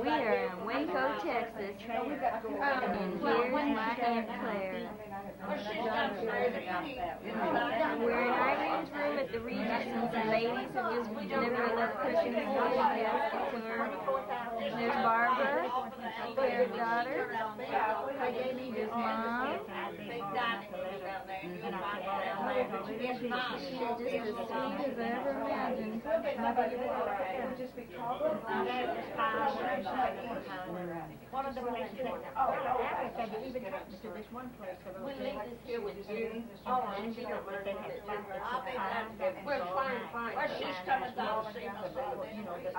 We are in Waco, Texas, and here's my Aunt Claire. We're in Irene's room at the Regis, and some ladies have just delivered another person who's going to ask it to her. There's Barbara, Claire's daughter. There's Mom. She's just as sweet as I ever imagined. One of the places Africa, they even took us to this one place for those here with you. Oh, and she don't let them we're fine. Well, she's coming down to see us. You know, that I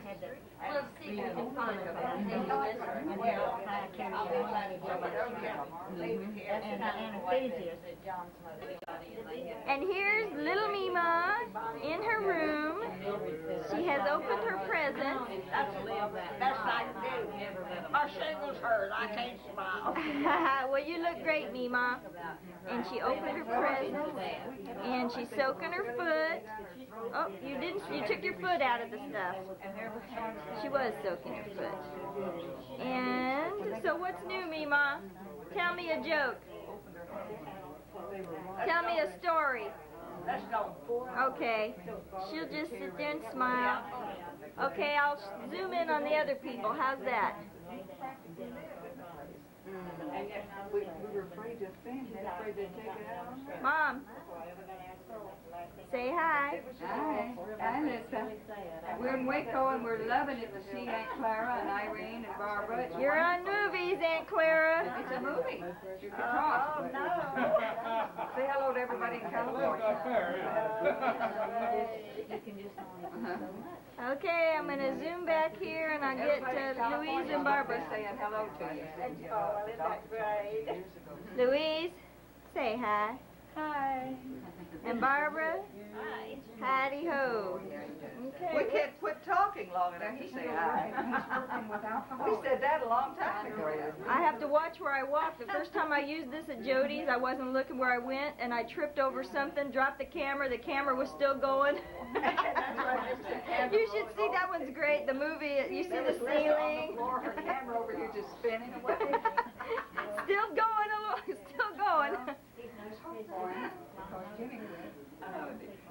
had the... We'll see if we can find her. And And here's little Mima in her room. She has opened her present. That's like me. My shingles hurt. I can't smile. Well, you look great, Mima. And she opened her present, and she's soaking her foot. Oh, you didn't. You took your foot out of the stuff. She was soaking her foot. And so, what's new, Mima? Tell me a joke. Tell me a story. Let's go. Okay. She'll just sit there and smile. Okay, I'll zoom in on the other people. How's that? We were afraid to offend, afraid to take it out. Mom, say hi. Hi, Lisa. We're in Waco and we're loving it to see Aunt Clara and Irene and Barbara. You're on movies, Aunt Clara. It's a movie. You can talk. Oh, no. Say hello to everybody in California. Okay, I'm going to zoom back here and I'll get Louise and Barbara. Saying hello to you. Oh, isn't that great? Louise, say hi. Hi. And Barbara? Hi. Howdy ho. Okay. We can't quit talking long enough to say hi. We said that a long time ago. I have to watch where I walk. The first time I used this at Jody's, I wasn't looking where I went, and I tripped over something, dropped the camera was still going. You should see, that one's great. The movie, you see the ceiling. Her camera over here just spinning away. Still going along, still going.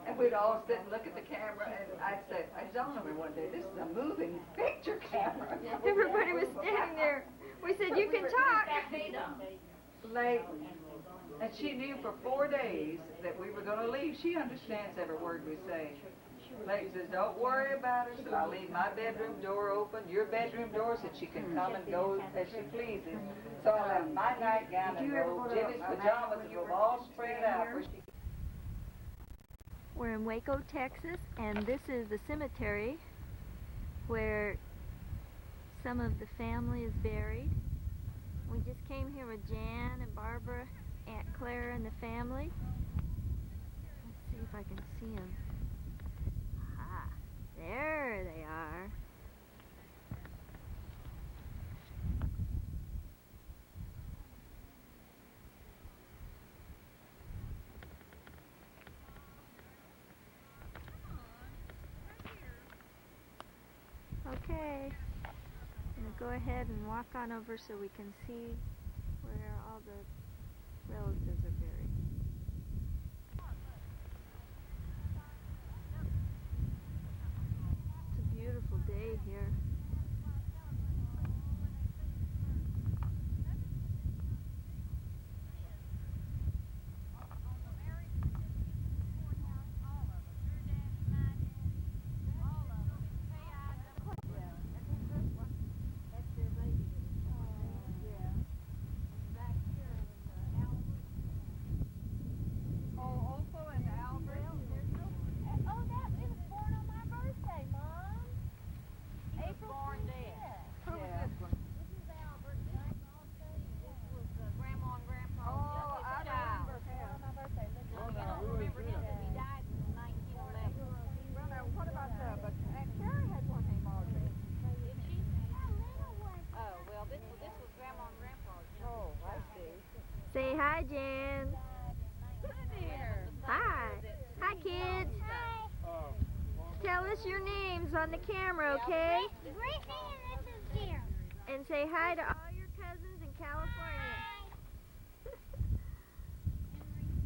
And we'd all sit and look at the camera, and I'd say, I dawned on me one day, this is a moving picture camera. Everybody was standing there. We said, you can talk. Lately. And she knew for 4 days that we were going to leave. She understands every word we say. Layton says, don't worry about her. So I leave my bedroom door open, your bedroom door, so she can come and go as she pleases. So I left my nightgown and robe, Jimmy's pajamas, and we'll all spread out. We're in Waco, Texas, and this is the cemetery where some of the family is buried. We just came here with Jan and Barbara, Aunt Clara, and the family. Let's see if I can see them. Ah, there they are. Okay, I'm going to go ahead and walk on over so we can see where all the relatives are buried. It's a beautiful day here. Say hi, Jan. Hi. Hi, kids. Tell us your names on the camera, okay? Brittany and this is say hi to all your cousins in California.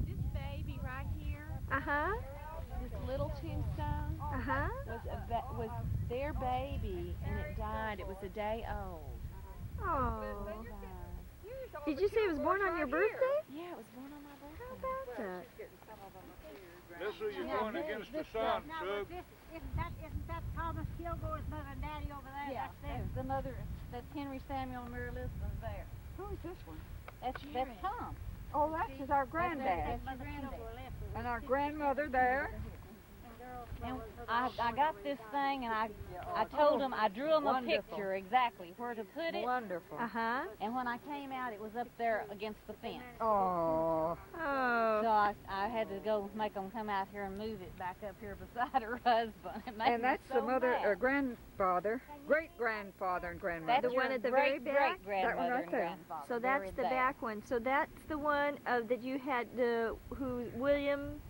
This baby right here, Uh-huh. this little tombstone, Uh-huh. was their baby, and it died. It was a day old. Oh. It died. Did you say it was born on your birthday? Yeah, it was born on my How birthday. about that? This is you going against the sun, Shug. Isn't that Thomas Kilgore's mother and daddy over there? Yeah, that's the mother. That's Henry Samuel and Mary Elizabeth there. Who's this one? That's Tom. Oh, that's our granddad. That's your granddad. And our grandmother there. And I got this thing, and I told him, I drew him a Wonderful. picture exactly where to put it. Wonderful. Uh-huh. And when I came out, it was up there against the fence. Oh. So Oh. I had to go make them come out here and move it back up here beside her husband. It made And me that's so the mother, mad. grandfather, great-grandfather and grandmother. That's The one your at the great, very back? great grandmother That one right and there. grandfather. So that's buried the there. back one. So that's the one that you had who William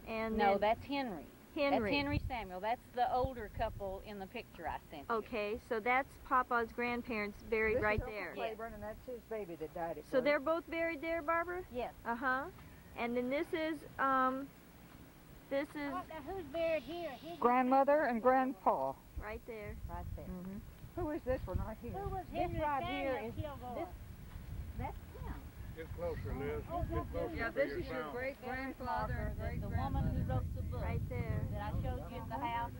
and No, then that's Henry. Henry. That's Henry Samuel. That's the older couple in the picture I sent you. Okay, so that's Papa's grandparents buried This right is Uncle there. Claiborne, and that's his baby that died at So birth. they're both buried there, Barbara? Yes. Uh-huh. And then this is Who's buried here? Grandmother and grandpa. right there. Right there. Who is this one right here? Who was This Henry right Samuel here is Kilgore? That's him. Get closer, Liz. Get closer Yeah, to this your is your sound. great-grandfather and The woman who great-grandmother. wrote the book Right there. that I showed you at the house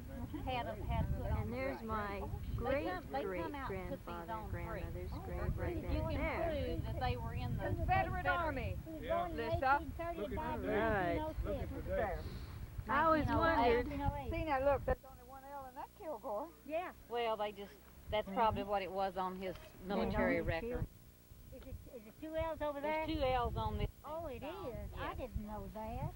had put on And the there's grave. my They come out and put these great-great-grandfather on and free. grandmother's grave right You down can there. prove that they were in the Confederate Army. Who was Yeah. born in Lisa, 1830 look and at died in the date. 1906. Look at the date. There. I always 1908. wondered. 1908. See now, look, there's only one L in that Kilgore. Yeah. Well, that's probably what it was on his military record. Is it two L's over there? There's two L's on this. Oh, it is. I Yes. didn't know that.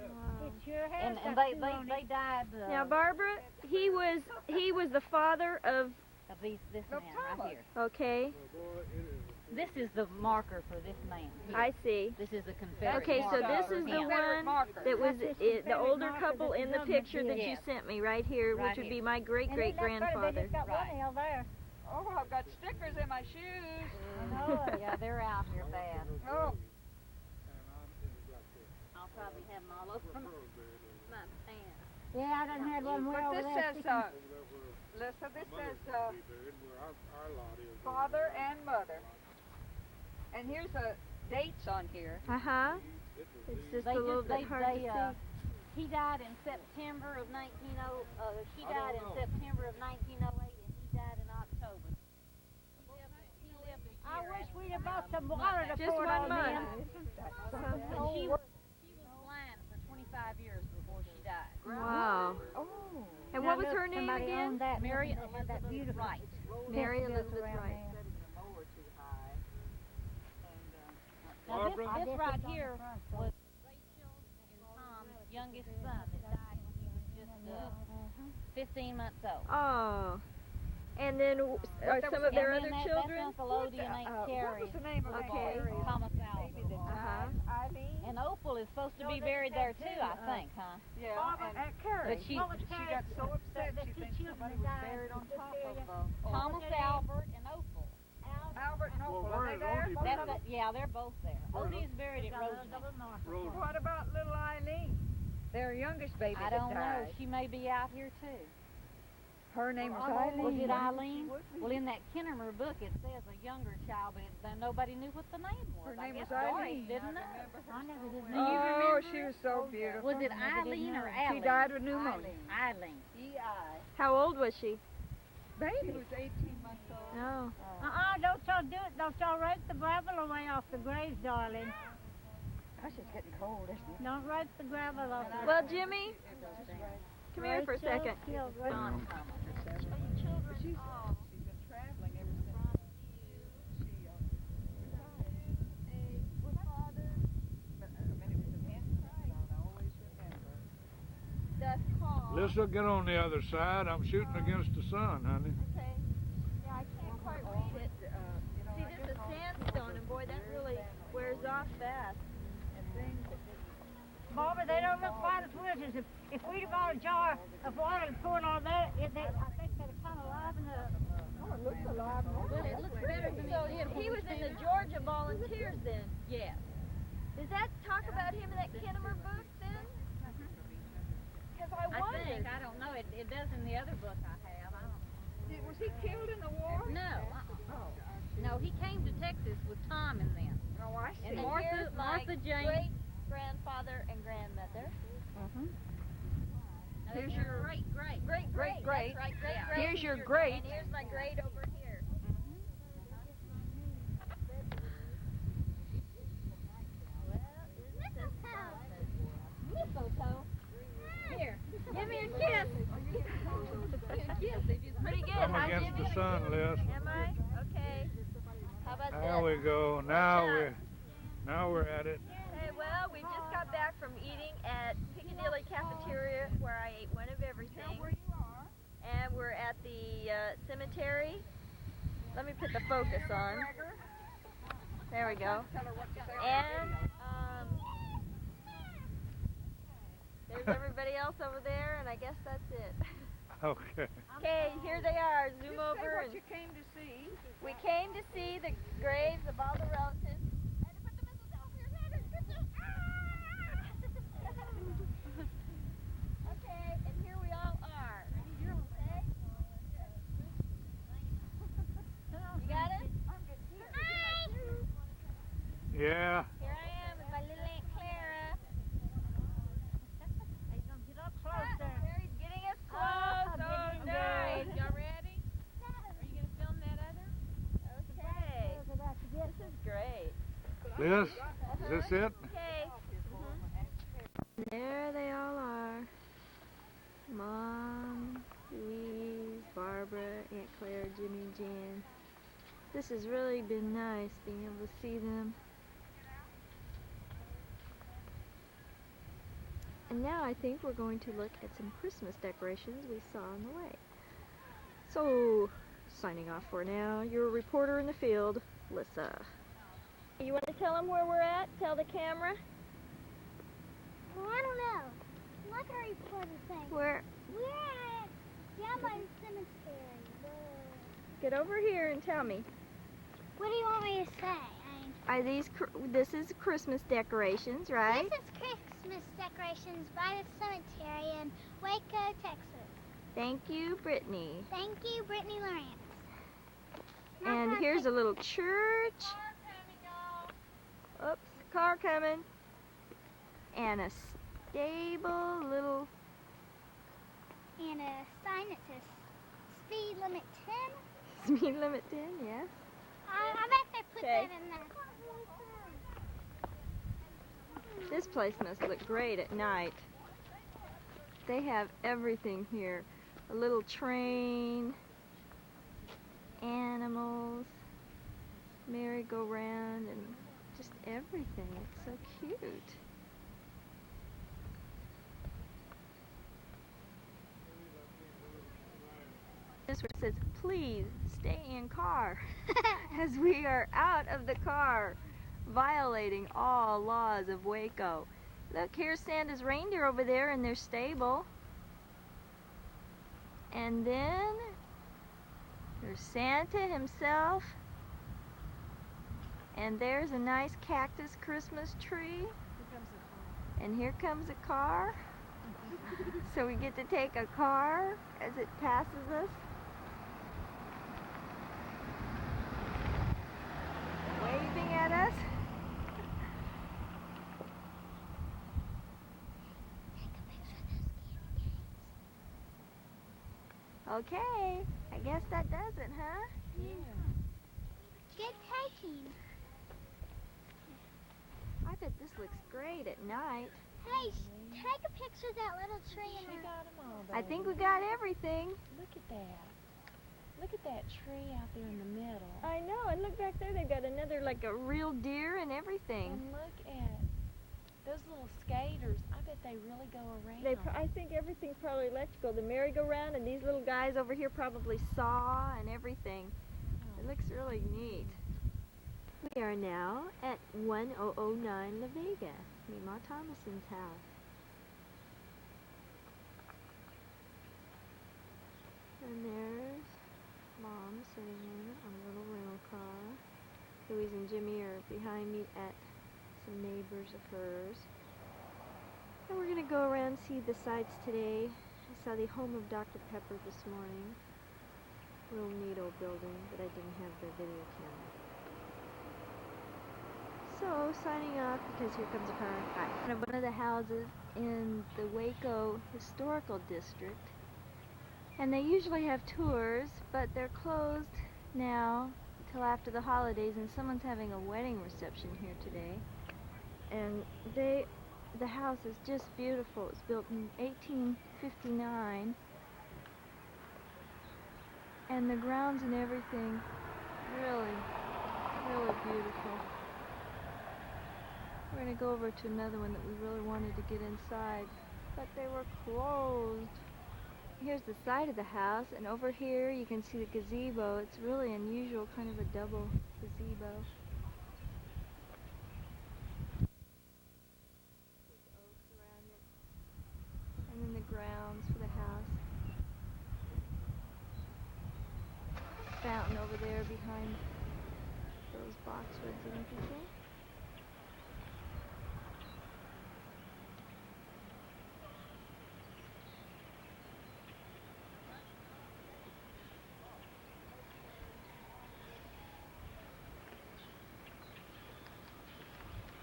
Wow. It sure has. And got they two on they it. died. Now, Barbara, he was the father of, This Of man Thomas. right here. okay, This is the marker for this man. Here. I see. This is the Confederate Okay, so marker this for is the him. Confederate one marker. that was That's the the older marker couple that in the the government picture that did. you sent me right here, Right which would here. be my And isn't that funny? They great-great-grandfather. just got Right. one L there. Oh, I've got stickers in my shoes. Oh, yeah, they're out here bad. Oh, I'll probably have them all over my pants. Yeah, I done had one way but over this there. says, Lisa, this says, father and mother. And here's dates on here. Uh-huh. It's just a little bit hard to see. He died in September of she died in September of 1908, and he died in October. He lived a I year wish after we'd have that. bought some water to Just pour one on month. them. And she was blind for 25 years before she died. Wow. Oh. And what was her name again? Mary Elizabeth Wright. Mary Elizabeth Wright. Now this Barbara? right here was Rachel and Tom's youngest son that died when he was just 15 months old. Oh. And then some of their And other then children? That's Uncle Odie and Aunt What Carrie. was the name of Okay. that Thomas baby Albert. that died? Eileen? And Opal is supposed to be buried there too, I think, huh? Yeah, Barbara and Carrie. But she- What was She Carrie's- got so upset the she two thinks children somebody that was died buried on in this top area. of Thomas Albert and Opal. Albert and Opal. Well, Are where they is there? Odie Both buried? of them? Yeah, they're both there. Odie is buried at Rosemary. Road. What about little Eileen? Their youngest baby I that don't know. died. She may be out here too. Her name was Well, Eileen. Was it Eileen? Well, in that Kinnemer book it says a younger child, but then nobody knew what the name was. Her I name guess was Doris Eileen. didn't know. I never did Do you know. Oh, remember she it? was so beautiful. Was it Eileen or Allie? She died of pneumonia. Eileen. E.I. How old was she? Baby. She was 18 months old. No. Don't y'all do it. Don't y'all rake the gravel away off the graves, darling. Gosh, it's getting cold, isn't it? Don't rake the gravel off the Well, Jimmy, come here for a second. Don Thomas. She's been traveling ever since she was father. But, I mean, it was an infant son. I always remember. Lisa, get on the other side. I'm shooting against the sun, honey. Okay. Yeah, I can't quite read it. See, this is sandstone, and boy, that really wears off fast. Barbara, they don't look quite as weird as if we'd have bought a jar of water and poured on there, Well, it looks better than So it did when he we was in the finished. Georgia Volunteers then. Yes. Does that talk about him in that Kennemer book then? Because I I wondered. think. I don't know. It does in the other book I have. I don't Was he killed in the war? No. No, he came to Texas with Tom and them. Oh, I see. And And Martha- here's my Martha Jane. great grandfather and grandmother. Now, Here's that's your- great. Great. Great. That's right, great. Yeah. Great. Here's your great. And here's my great over here. Well, isn't this something? Mistletoe. Here, give me a kiss. Pretty good, I'm huh, against Jimmy? the sun, Liz. Am I? Okay. How about There this? we go. Now we're at it. Hey, well, we just got back from eating at Piccadilly Cafeteria, where I ate one of everything. And we're at the cemetery. Let me put the focus on. There we go. And there's everybody else over there, and I guess that's it. Okay. Okay, here they are. Zoom over. What And you came to see. we came to see the graves of all the relatives. And to put the mistletoe over your head and kiss you. Okay, and here we all are. Okay? You got it? Yeah. Here I am with my little Aunt Clara. He's gonna get up closer. Mary's getting us close. Oh, nice. Y'all ready? Are you gonna film that other? Okay. This is great. Liz, is this it? Okay. There they all are. Mom, Louise, Barbara, Aunt Claire, Jimmy, and Jan. This has really been nice being able to see them. And now I think we're going to look at some Christmas decorations we saw on the way. So, signing off for now, your reporter in the field, Lissa. You want to tell them where we're at? Tell the camera? Well, I don't know. Like our reporter saying, We're we're at down by the cemetery. get over here and tell me. What do you want me to say? Are these this is Christmas decorations, right? This is Christmas decorations by the cemetery in Waco, Texas. Thank you, Brittany. Thank you, Brittany Lawrence. And here's a little church. Oops, car coming. And a stable little And a sign that says speed limit 10. speed limit 10, yes. I bet they put Okay. that in there. This place must look great at night. They have everything here. A little train, animals, merry-go-round, and just everything. It's so cute. This one says, please stay in car, as we are out of the car, violating all laws of Waco. Look, here's Santa's reindeer over there in their stable. And then there's Santa himself. And there's a nice cactus Christmas tree. And here comes a car. So we get to take a car as it passes us. Waving at us. Okay, I guess that does it, huh? Good taking. I bet this looks great at night. Hey, take a picture of that little tree in the... got them all, I think we got everything. Look at that. Look at that tree out there in the middle. I know, and look back there, they've got another, like a real deer and everything. And look at those little skaters. I bet they really go around. I think everything's probably electrical. The merry-go-round and these little guys over here probably saw and everything. It looks really neat. We are now at 1009 La Vega, Mima Thomason's house. And there's Mom sitting in behind me at some neighbors of hers. And we're going to go around and see the sights today. I saw the home of Dr. Pepper this morning. Real neat old building, but I didn't have the video camera. So, signing off because here comes a car. Hi. One of the houses in the Waco Historical District. And they usually have tours, but they're closed now until after the holidays, and someone's having a wedding reception here today. And the house is just beautiful. It was built in 1859. And the grounds and everything, really, really beautiful. We're going to go over to another one that we really wanted to get inside, but they were closed. Here's the side of the house, and over here you can see the gazebo. It's really unusual, kind of a double gazebo. There's oaks around it. And then the grounds for the house. Fountain over there behind those boxwoods and everything.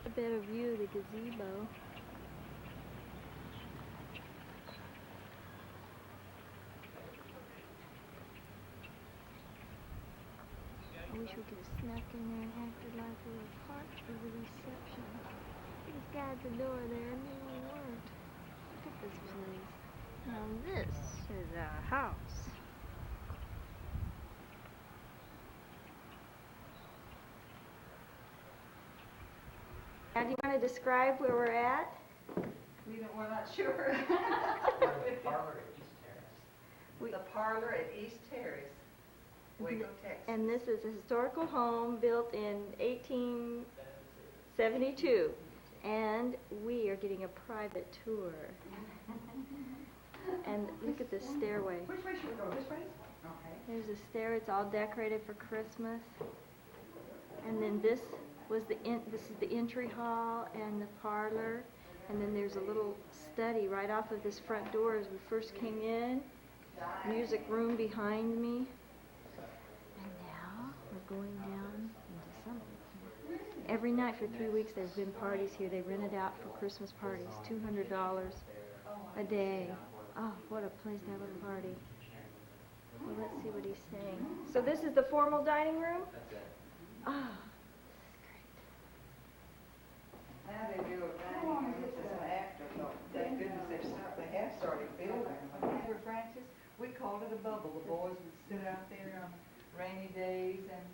A better view of the gazebo. I wish we could have snuck in there and acted like we were part of the reception. These guys at the door there knew we weren't. Look at this place. Now this is our house. Now do you want to describe where we're at? We're not sure. The parlor at East Terrace. The parlor at East Terrace, Waco, Texas. And this is a historical home built in 1872. And we are getting a private tour. And look at this stairway. Which way should we go? This way? Okay. There's a stair. It's all decorated for Christmas. And then this is the entry hall and the parlor. And then there's a little study right off of this front door as we first came in. Music room behind me. And now we're going down into something. Every night for 3 weeks there's been parties here. They rent it out for Christmas parties. $200 a day. Oh, what a place to have a party. Well, let's see what he's saying. So this is the formal dining room? Ah. Now they do a dining room, this is an afterthought. Thank goodness they have started building. Remember, Francis? We called it a bubble. The boys would sit out there on rainy days and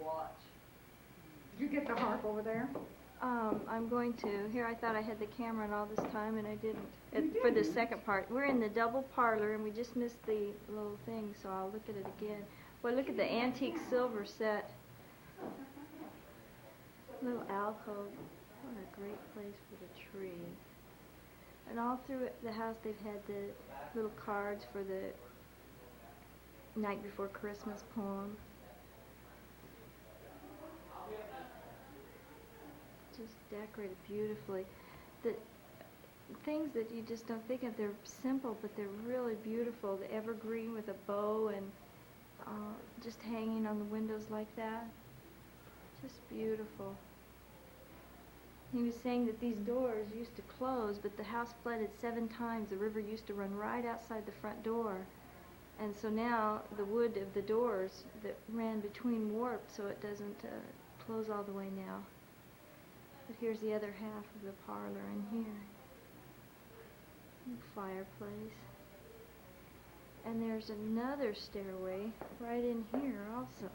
watch. Did you get the harp over there? I'm going to. Here, I thought I had the camera on all this time, and I didn't. For the second part. We're in the double parlor, and we just missed the little thing, so I'll look at it again. Boy, look at the antique silver set. Little alcove. What a great place for the tree. And all through the house, they've had the little cards for the night before Christmas poem. Just decorated beautifully. The things that you just don't think of, they're simple, but they're really beautiful. The evergreen with a bow and just hanging on the windows like that. Just beautiful. He was saying that these doors used to close, but the house flooded 7 times. The river used to run right outside the front door. And so now the wood of the doors that ran between warped so it doesn't close all the way now. But here's the other half of the parlor in here. Fireplace. And there's another stairway right in here also.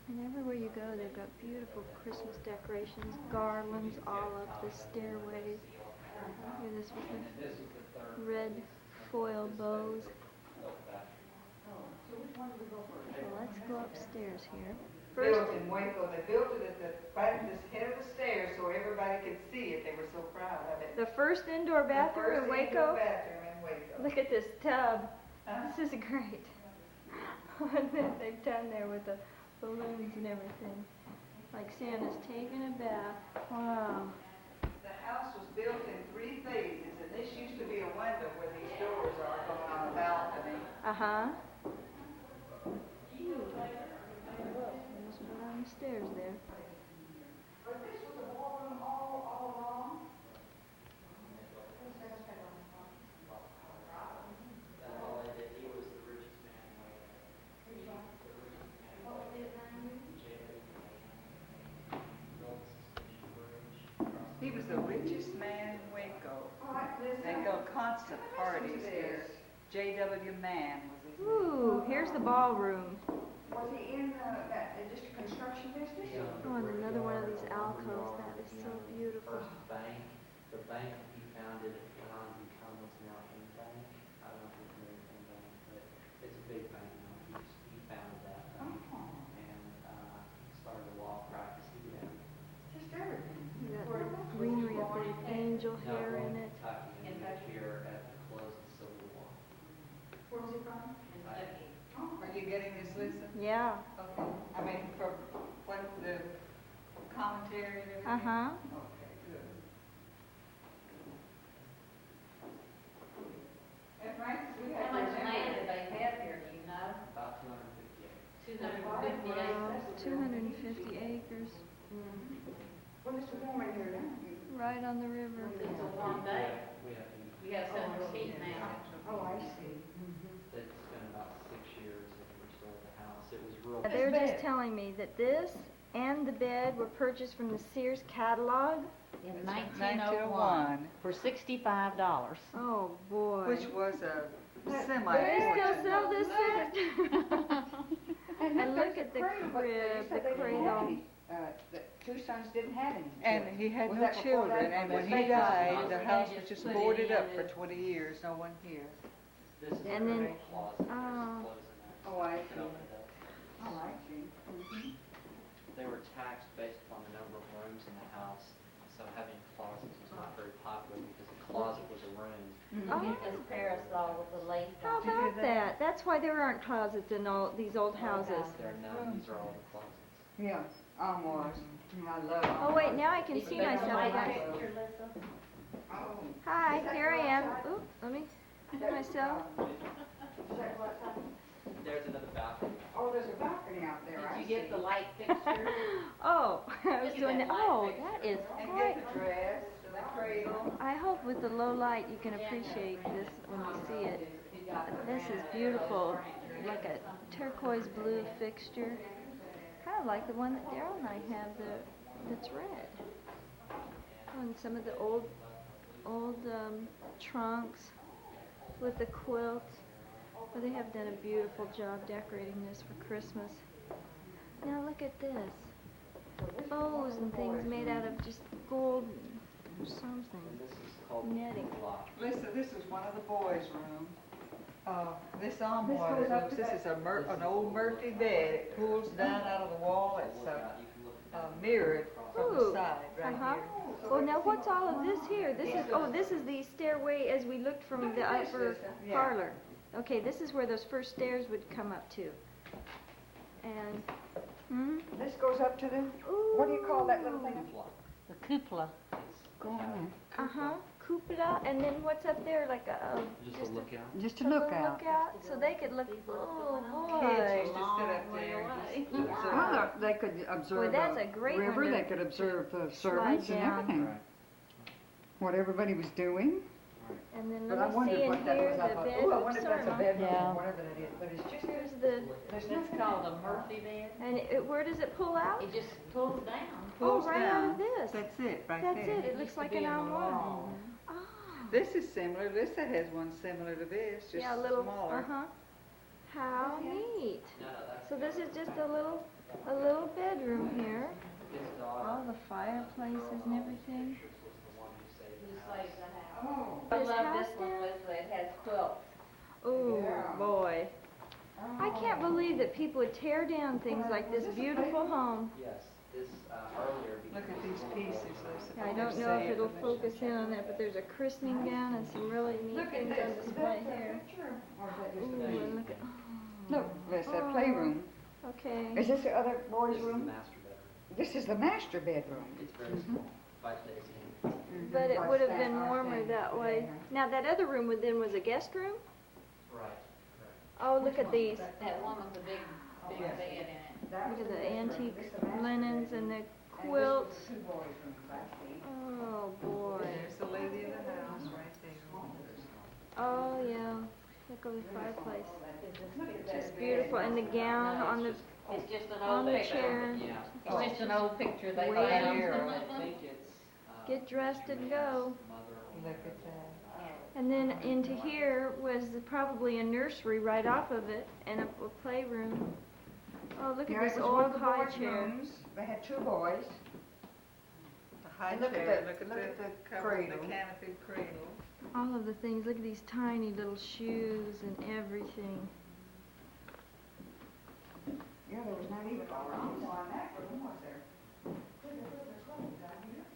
And everywhere you go, they've got beautiful Christmas decorations, garlands all up the stairways. Look at this with the red foil bows. Well, let's go upstairs here. First, Built in Waco. They built it at the head of the stairs so everybody could see it. They were so proud of it. the first indoor bathroom in The first indoor Waco. bathroom in Waco. Look at this tub. Huh? This is great. What they've done there with the balloons and everything. Like Santa's taking a bath. Wow. The house was built in 3 phases, and this used to be a window where these doors are going on the balcony. Uh-huh. Almost went down the stairs there. But this was a ballroom all along? He was the richest man in Waco. He was the richest man in Waco. They go constant parties here. J.W. Mann was his name. Ooh, here's the ballroom. Was he in just a construction business? Oh, and another one of these alcoves. That is so beautiful. The bank he founded at become what's now Bank. I don't know if you're familiar with Bank, but it's a big bank now. He founded that bank and started a law practice. He did Just everything. You got the greenery up there with angel hair in it. Kentucky, and he was here at the close of the Civil War. Where was he from? Are you getting this, Lisa? Yeah. Okay. I mean, for what the commentary and everything? Uh-huh. Okay, good. And Francis, we had. How much land do they have here, do you know? About 250 acres. 250 Wow, 250 acres. acres. Well, Mr. Norman here now. Right on the river. It's a warm day. We have to. We have so much heat now. Oh, I see. It's been about 6 years that we restored the house. It was real. They're just telling me that this and the bed were purchased from the Sears catalog. In 1901. For $65. Oh, boy. Which was a Do they semi-fortune. still sell this set? And look at the crib, the cradle. The 2 sons didn't have any. And he had Was no that before children, that? and when he They died, just- the they house just was just put it boarded in up for and- 20 years, no one here. This is And the then- main closet. There's a oh. closing act. Oh, I It see. opened up. Oh, I see. They were taxed based upon the number of rooms in the house, so having closets was not very popular because a closet was a room. Oh. This parasol with the lace How on it. about that? That's why there aren't closets in all these old houses. There are none, these are all the closets. Yeah, was. I love it. Oh, wait, now I can Did see you make a myself light again. picture, Lisa? Oh. Hi, Is that here I your am. outside? Oop, let me see myself. Is that what's happening? There's another balcony. Oh, there's a balcony out there, I Did you see. get the light fixture? Oh, I was Look at doing that that. light Oh, fixture. that is And quite. get the dress and the cradle. I hope with the low light you can appreciate this when you see it. This is beautiful, like a turquoise blue fixture. Kind of like the one that Daryl and I have that's red. Oh, and some of the old trunks with the quilt. Oh, they have done a beautiful job decorating this for Christmas. Now look at this. Bows and things made out of just gold or something. And this is called Netting. loft. Listen, this is one of the boys' room. This armoire, this is an old Murphy bed. It pulls down out of the wall. It's mirrored from the Ooh, side right uh-huh. here. Well, now what's all of this here? This is the stairway as we looked from the upper Yeah. parlor. Okay, this is where those first stairs would come up to. And, This goes up to the, what do you call that little thing? The cupola. uh-huh, cupola, and then what's up there, like Just a lookout. Just a little lookout, so they could look, oh Kids boy. used to sit up there and just observe. Well, they could observe that's the a great river, one to- they could observe the slide servants and down. everything, Right. what everybody was doing. And then But I let me see wondered in what that here, was. the I thought, bed, oh, I wonder if that's a sorry, bedroom Yeah. or whatever that is. But it's just, here's the, It's called a Murphy bed. and where does it pull out? It just pulls down. Oh, Pulls right out of down. this. That's it, right That's there. it, it looks used to like be an in the armoire. wall. Oh. This is similar. Lisa has one similar to this, just Yeah, a little, smaller. uh-huh. How neat. No, that's So this is just a little bedroom here. his daughter. All the fireplaces and everything. Was the one who saved Just the house. like the house. oh. I This love house this one, down? Lisa. It has quilts. Oh, Yeah. boy. I can't believe that people would tear down things like this beautiful home. Yes, this earlier. Look at these pieces, Lisa. I don't know if it'll focus in on that, but there's a christening gown and some really neat Look at things this, on is display that the here. picture? Or is that Ooh, just a and look at, Look, there's Oh. that playroom. Okay. Is this the other boys' This is the room? master bedroom. This is the master bedroom. It's very small, but it's in. But it would have been warmer that way. Now that other room then was a guest room? Right, correct. Oh, look at these. That one with the big bed in it. Look at the antique linens and the quilts. Oh boy. There's the lady of the house right there. Oh yeah. Look at the fireplace. Just beautiful. And the gown on the It's just an on old the picture. chair. Yeah. It's just an old picture they Way found. here. I think it's. Get dressed and go. Look at that. And then into here was probably a nursery right off of it and a playroom. Oh, look Yeah, at it this was one old of the high boys' chair. rooms. They had 2 boys. The high Look at chair, the- look at the cover, the canopy cradle. All of the things. Look at these tiny little shoes and everything. Yeah, there was not even a room on that room, was there?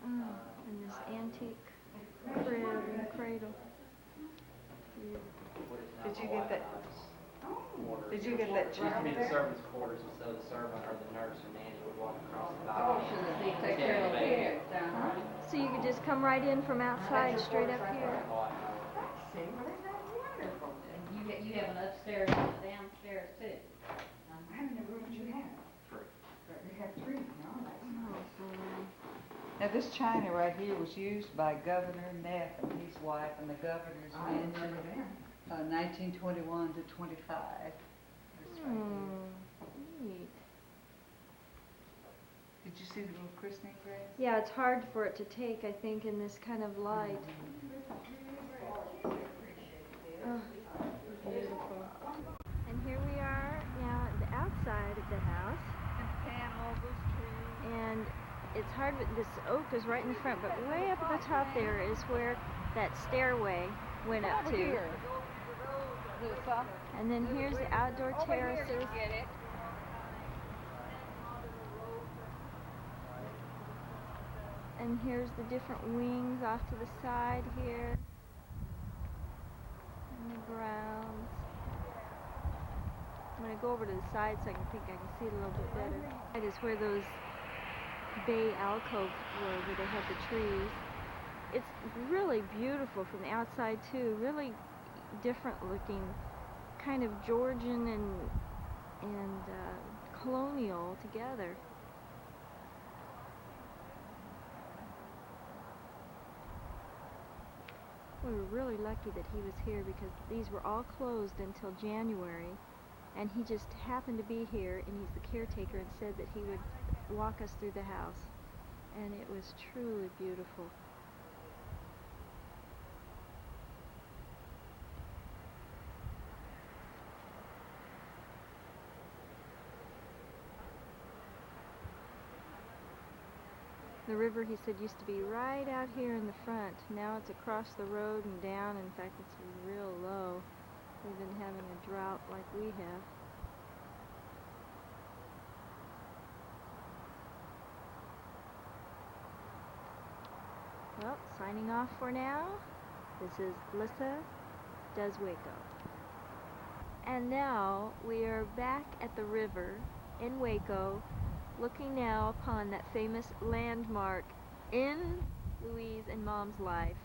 Oh, and this antique crib and cradle. Did you get that? Did you get that It used to chair? be the servants' quarters, and so the servant or the nurse or nanny would walk across the balcony. Take care of the kids. So you could just come right in from outside straight up here. See, well, isn't that wonderful? You have an upstairs and a downstairs too. How many rooms you have? 3. You have 3, no, that's Oh, nice. boy. Now, this china right here was used by Governor Neff and his wife and the governor's mansion, 1921 to 25. This right here. Neat. Did you see the little christening dress? Yeah, it's hard for it to take, I think, in this kind of light. Oh, beautiful. And here we are now at the outside of the house. And it's hard, with this oak is right in the front, but way up at the top there is where that stairway went up to. And then here's the outdoor terraces. And here's the different wings off to the side here. And the grounds. I'm going to go over to the side so I can see it a little bit better. That is where those bay alcoves were, where they had the trees. It's really beautiful from the outside too, really different looking, kind of Georgian and colonial together. We were really lucky that he was here because these were all closed until January, and he just happened to be here, and he's the caretaker, and said that he would walk us through the house, and it was truly beautiful. The river, he said, used to be right out here in the front. Now it's across the road and down. In fact, it's real low. We've been having a drought like we have. Well, signing off for now. This is Lissa Does Waco. And now we are back at the river in Waco, looking now upon that famous landmark in Louise and Mom's life,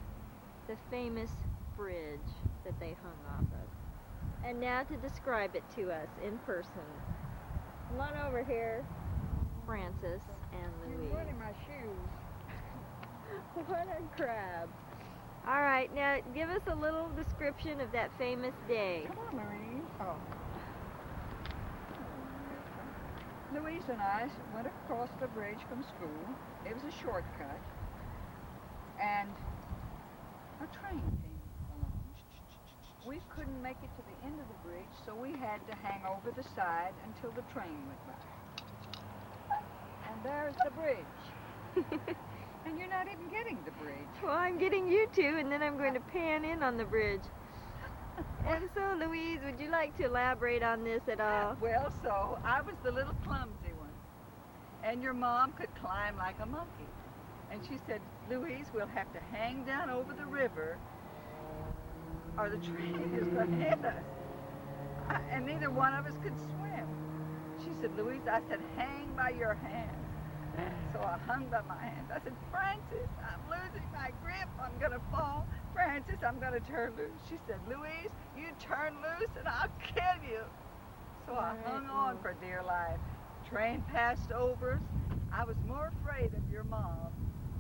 the famous bridge that they hung off of. And now to describe it to us in person, come on over here, Francis and Louise. You're ruining my shoes. What a crab. All right, now give us a little description of that famous day. Come on, Marie. Oh. Louise and I went across the bridge from school. It was a shortcut. And a train came along. We couldn't make it to the end of the bridge, so we had to hang over the side until the train went by. And there's the bridge. And you're not even getting the bridge. Well, I'm getting you two, and then I'm going to pan in on the bridge. And so, Louise, would you like to elaborate on this at all? Well, so I was the little clumsy one. And your mom could climb like a monkey. And she said, Louise, we'll have to hang down over the river or the train is going to hit us. And neither one of us could swim. She said, Louise, I said, hang by your hand. So I hung by my hand. I said, Frances, I'm losing my grip. I'm going to fall. Frances, I'm going to turn loose. She said, Louise, you turn loose and I'll kill you. So I hung on for dear life. Train passed over us. I was more afraid of your mom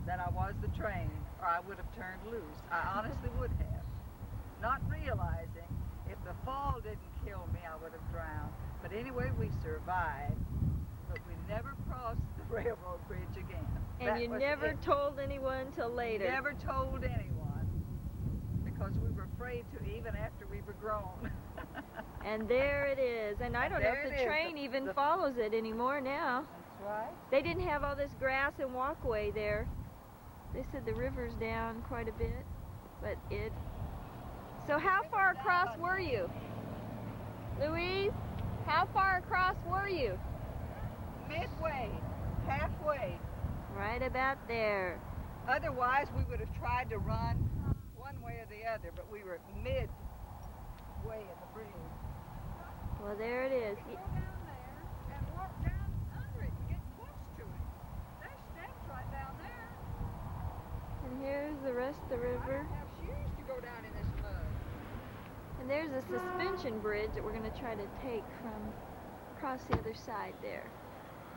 than I was the train, or I would have turned loose. I honestly would have. Not realizing if the fall didn't kill me, I would have drowned. But anyway, we survived. But we never crossed the railroad bridge again. And That you was never it. told anyone till later. Never told anyone because we were afraid to, even after we were grown. And there it is. And I don't know There if it the is. train even The- follows it anymore now. That's right. They didn't have all this grass and walkway there. They said the river's down quite a bit, but it... So how far across were you? Louise, how far across were you? Midway, halfway. Right about there. Otherwise, we would have tried to run one way or the other, but we were midway in the bridge. Well, there it is. Go down there and walk down under it and get close to it. There's steps right down there. And here's the rest of the I river. don't have shoes to go down in this mud. And there's a suspension bridge that we're going to try to take from across the other side there.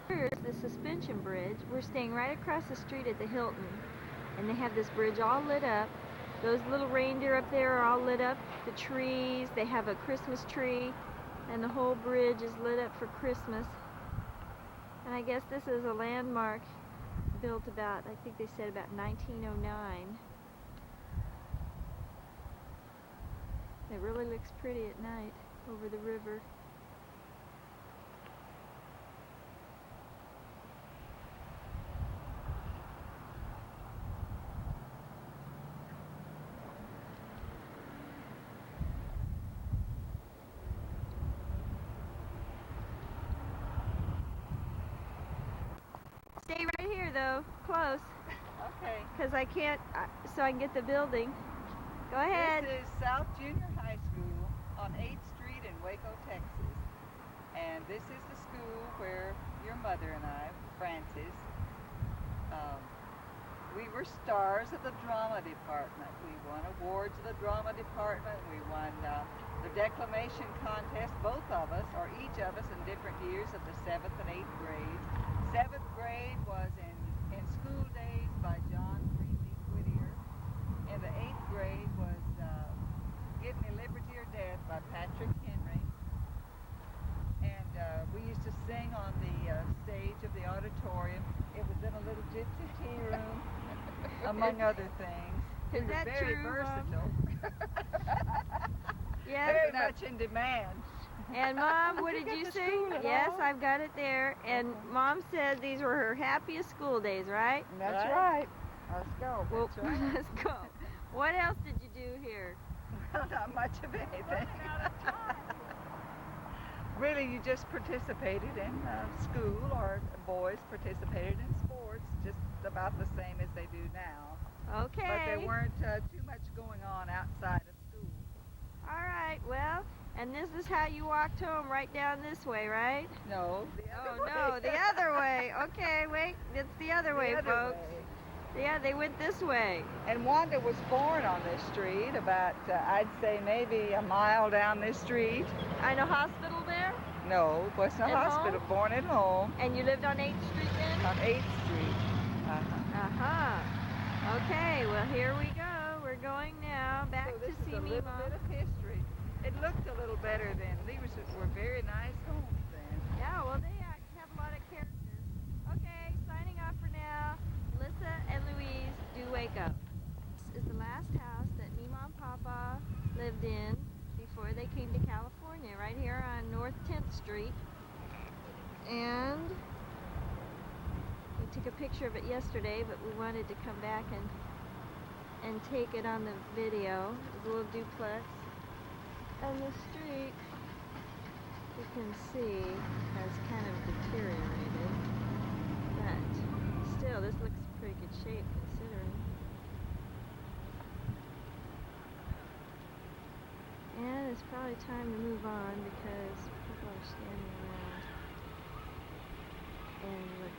Here's the suspension bridge. We're staying right across the street at the Hilton. And they have this bridge all lit up. Those little reindeer up there are all lit up. The trees, they have a Christmas tree. And the whole bridge is lit up for Christmas. And I guess this is a landmark built about, I think they said about 1909. It really looks pretty at night over the river. Stay right here though, close, Okay. because I can't, so I can get the building. Go ahead. This is South Junior High School on 8th Street in Waco, Texas. And this is the school where your mother and I, Frances, we were stars of the drama department. We won awards of the drama department. We won the declamation contest, both of us, or each of us in different years of the 7th and 8th grades. 7th grade was in School Days by John Greenleaf Whittier. And the 8th grade was Give Me Liberty or Death by Patrick Henry. And we used to sing on the stage of the auditorium. It was in a little gypsy tea room, among other things. We Is were that very true, Mom? versatile. Yes. Very much in demand. And Mom, what Did did you you get the sing? school at Yes, all? I've got it there. And Mom said these were her happiest school days, right? That's right. Let's go. Well, That's right. let's go. What else did you do here? Well, not much of anything. Really, you just participated in school, or boys participated in sports, just about the same as they do now. Okay. But there weren't too much going on outside of school. All right, well, and this is how you walked home, right down this way, right? No, the Oh, other way. no, the other way. Okay, wait, it's the other way, The other folks. way. Yeah, they went this way. And Wanda was born on this street, about, I'd say maybe a mile down this street. I know hospital there? No, it wasn't a At hospital, home? born at home And you lived on 8th Street then? on 8th Street. Uh-huh. Uh-huh. Okay, well, here we go. We're going now back So to this see is a me, little Mom. bit of history. It looked a little better then. These were very nice homes then. Yeah, well, they have a lot of characters. Okay, signing off for now. Melissa and Louise do wake up. This is the last house that me, Mom, Papa lived in before they came to California, right here on North 10th Street. And we took a picture of it yesterday, but we wanted to come back and take it on the video. It was a little duplex. And the street, you can see, has kind of deteriorated, but still, this looks pretty good shape considering. And it's probably time to move on because people are standing around. And look.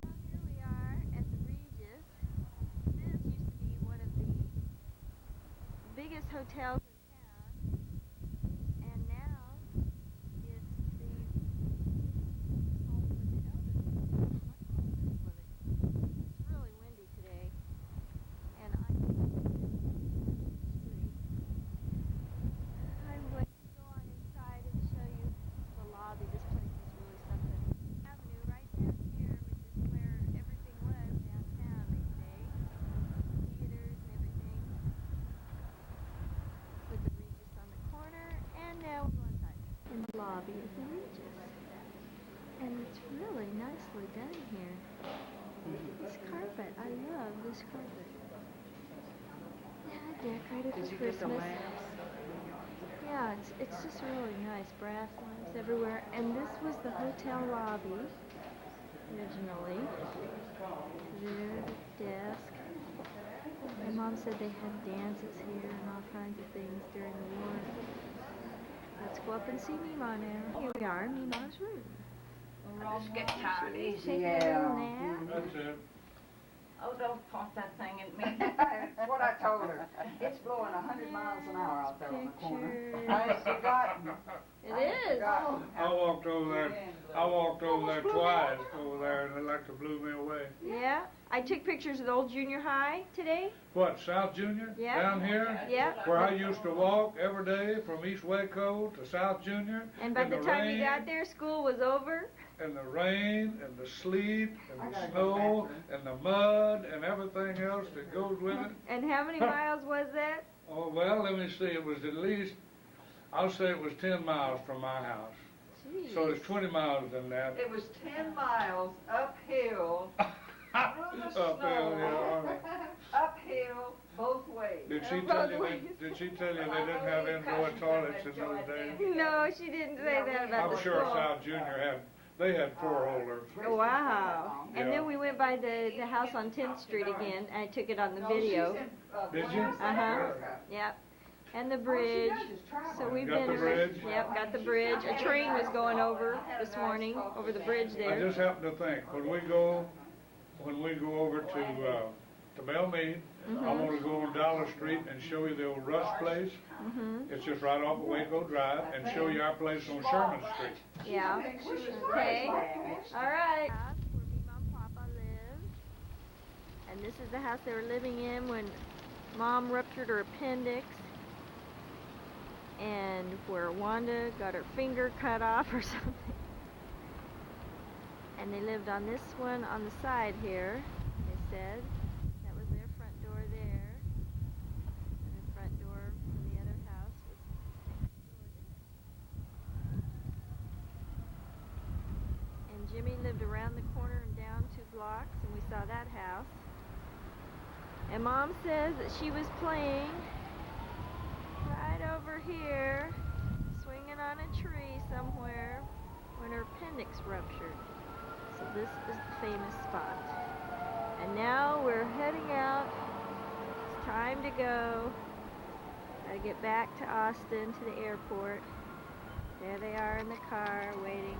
Well, here we are at the Regis. This used to be one of the biggest hotels in town, and now it's the home for the elders. My mom lives with it. It's really windy today, and I can see the street. I'm going to go on inside and show you the lobby. This place is really something. Avenue right down here, which is where everything was downtown, they say. Theaters and everything. With the Regis on the corner, and now we'll go inside. In the lobby of the Regis. And it's really nicely done here. This carpet, I love this carpet. Yeah, decorated Did for you get the Christmas. lamps? Yeah, it's just really nice. Brass lamps everywhere. And this was the hotel lobby originally. There, the desk. My mom said they had dances here and all kinds of things during the war. Let's go up and see Mima now. Here we are, Mima's room. Let's get tired easy. Taking a little nap. That's it. Oh, don't point that thing at me. That's what I told her. It's blowing 100 miles an hour out there on the corner. Pictures. I ain't forgotten. It is. I walked over there twice over there, and it like to blew me away. Yeah. I took pictures of the old junior high today. What, South Junior? Yeah. Down here? Yeah. Where I used to walk every day from East Waco to South Junior. And by in the time you rain, got there, school was over. and the rain, and the sleet, I and gotta the go snow, back and the mud, and everything else that goes with it. And how many miles was that? Oh, well, let me see, it was at least, I'll say it was 10 miles from my house. Jeez. So it's 20 miles than that. It was 10 miles uphill, Uphill, yeah. uphill both ways. Did she tell you they didn't have indoor toilets in those days? No, she didn't say that about I'm the sure school. South Junior they had four holders. Wow. And Yeah. then we went by the house on 10th Street again. I took it on the video. Did you? Uh-huh. Yep. And the bridge. So we've Got been the bridge? Yep, got the bridge. A train was going over this morning over the bridge I there. just happened to think, when we go over to Belmead, I want to go on Dollar Street and show you the old Russ place. Mhm. It's just right off of Waco Drive, and show you our place on Sherman Street. Yeah. Okay. All right. House where Mima and Papa lived. And this is the house they were living in when Mom ruptured her appendix. And where Wanda got her finger cut off or something. And they lived on this one on the side here, they said. That was their front door there. And the front door from the other house was next door there. And Jimmy lived around the corner and down 2 blocks, and we saw that house. And Mom says that she was playing right over here, swinging on a tree somewhere when her appendix ruptured. So this is the famous spot. And now we're heading out. It's time to go. Gotta get back to Austin, to the airport. There they are in the car waiting.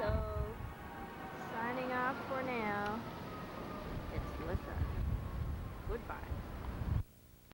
So, signing off for now, it's Lissa. Goodbye.